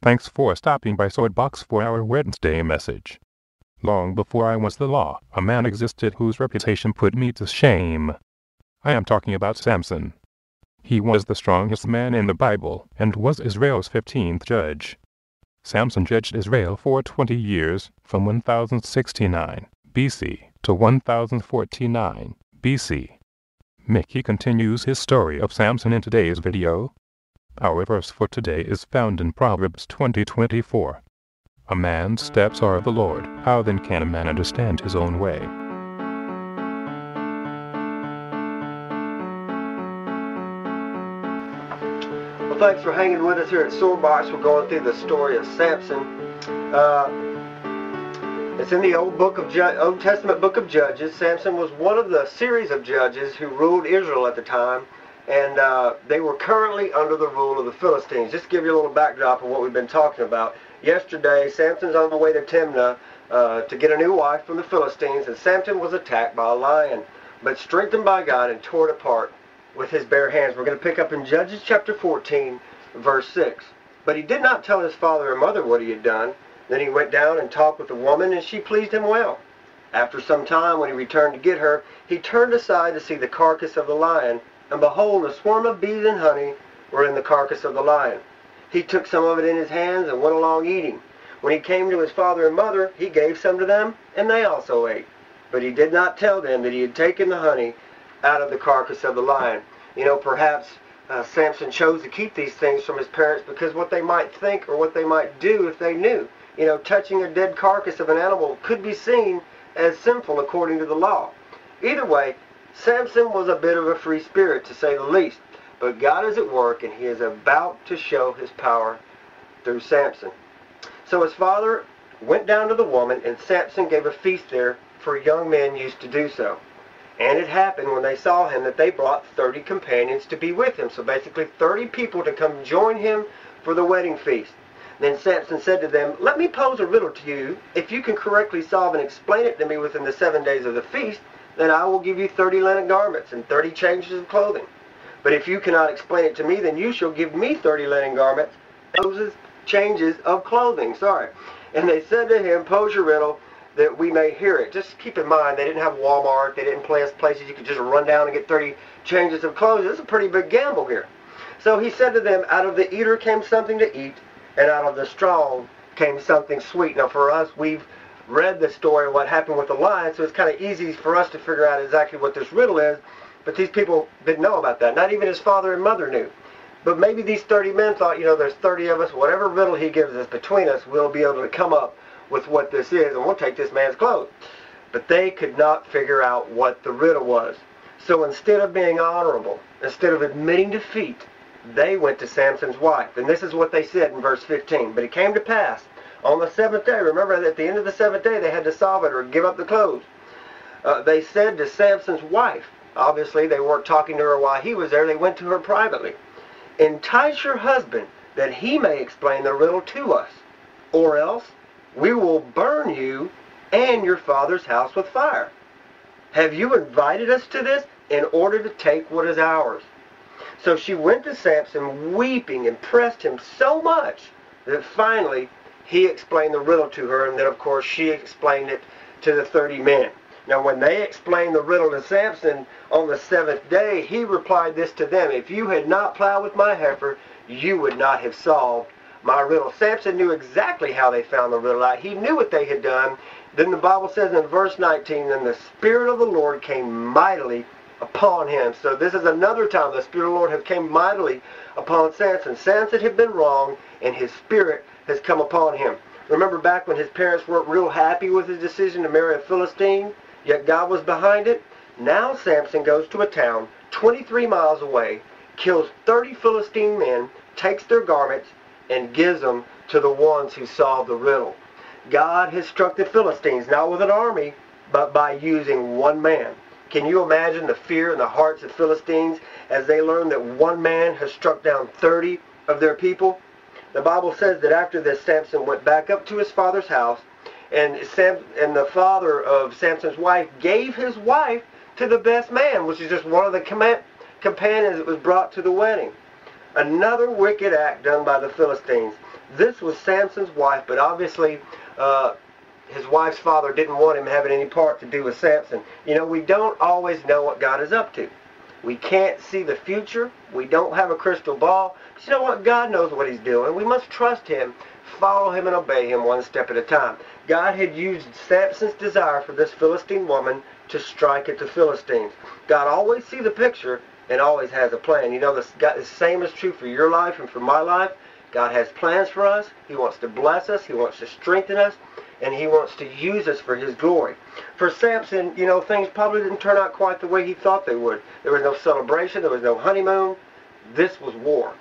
Thanks for stopping by Swordbox for our Wednesday message. Long before I was the law, a man existed whose reputation put me to shame. I am talking about Samson. He was the strongest man in the Bible and was Israel's 15th judge. Samson judged Israel for 20 years, from 1069 BC to 1049 BC. Mickey continues his story of Samson in today's video. Our verse for today is found in Proverbs 20:24. A man's steps are of the Lord. How then can a man understand his own way? Well, thanks for hanging with us here at Swordbox. We're going through the story of Samson. It's in the Old Testament book of Judges. Samson was one of the series of judges who ruled Israel at the time, and they were currently under the rule of the Philistines. Just to give you a little backdrop of what we've been talking about. Yesterday, Samson's on the way to Timnah to get a new wife from the Philistines, and Samson was attacked by a lion, but strengthened by God and torn apart with his bare hands. We're going to pick up in Judges chapter 14, verse 6. But he did not tell his father or mother what he had done. Then he went down and talked with the woman, and she pleased him well. After some time, when he returned to get her, he turned aside to see the carcass of the lion, and behold, a swarm of bees and honey were in the carcass of the lion. He took some of it in his hands and went along eating. When he came to his father and mother, he gave some to them, and they also ate. But he did not tell them that he had taken the honey out of the carcass of the lion. You know, perhaps Samson chose to keep these things from his parents because what they might think or what they might do if they knew. You know, touching a dead carcass of an animal could be seen as sinful according to the law. Either way, Samson was a bit of a free spirit, to say the least. But God is at work, and he is about to show his power through Samson. So his father went down to the woman, and Samson gave a feast there, for young men used to do so. And it happened when they saw him that they brought 30 companions to be with him. So basically 30 people to come join him for the wedding feast. Then Samson said to them, "Let me pose a riddle to you. If you can correctly solve and explain it to me within the 7 days of the feast, then I will give you 30 linen garments and 30 changes of clothing. But if you cannot explain it to me, then you shall give me 30 linen garments, those changes of clothing." And they said to him, "Pose your riddle that we may hear it." Just keep in mind, they didn't have Walmart. They didn't places you could just run down and get 30 changes of clothes. This is a pretty big gamble here. So he said to them, "Out of the eater came something to eat, and out of the strong came something sweet." Now for us, we've read the story of what happened with the lion, so it's kind of easy for us to figure out exactly what this riddle is. But these people didn't know about that. Not even his father and mother knew. But maybe these 30 men thought, you know, there's 30 of us, whatever riddle he gives us between us, we'll be able to come up with what this is, and we'll take this man's clothes. But they could not figure out what the riddle was. So instead of being honorable, instead of admitting defeat, they went to Samson's wife. And this is what they said in verse 15. "But it came to pass on the 7th day," remember at the end of the 7th day they had to solve it or give up the clothes. They said to Samson's wife, obviously they weren't talking to her while he was there, they went to her privately, "Entice your husband that he may explain the riddle to us, or else we will burn you and your father's house with fire. Have you invited us to this in order to take what is ours?" So she went to Samson weeping and pressed him so much that finally he explained the riddle to her, and then of course she explained it to the 30 men. Now when they explained the riddle to Samson on the 7th day, he replied this to them: "If you had not plowed with my heifer, you would not have solved my riddle." Samson knew exactly how they found the riddle out. He knew what they had done. Then the Bible says in verse 19, "Then the Spirit of the Lord came mightily upon him." So this is another time the Spirit of the Lord has came mightily upon Samson. Samson had been wrong, and his spirit has come upon him. Remember back when his parents weren't real happy with his decision to marry a Philistine, yet God was behind it? Now Samson goes to a town 23 miles away, kills 30 Philistine men, takes their garments, and gives them to the ones who solved the riddle. God has struck the Philistines, not with an army, but by using one man. Can you imagine the fear in the hearts of Philistines as they learn that one man has struck down 30 of their people? The Bible says that after this, Samson went back up to his father's house, and the father of Samson's wife gave his wife to the best man, which is just one of the companions that was brought to the wedding. Another wicked act done by the Philistines. This was Samson's wife, but obviously his wife's father didn't want him having any part to do with Samson. You know, we don't always know what God is up to. We can't see the future. We don't have a crystal ball. But you know what? God knows what he's doing. We must trust him, follow him, and obey him one step at a time. God had used Samson's desire for this Philistine woman to strike at the Philistines. God always sees the picture and always has a plan. You know, the same is true for your life and for my life. God has plans for us. He wants to bless us. He wants to strengthen us. And he wants to use us for his glory. For Samson, you know, things probably didn't turn out quite the way he thought they would. There was no celebration. There was no honeymoon. This was war.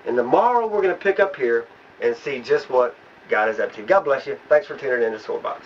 And tomorrow we're going to pick up here and see just what God is up to. God bless you. Thanks for tuning in to Swordbox.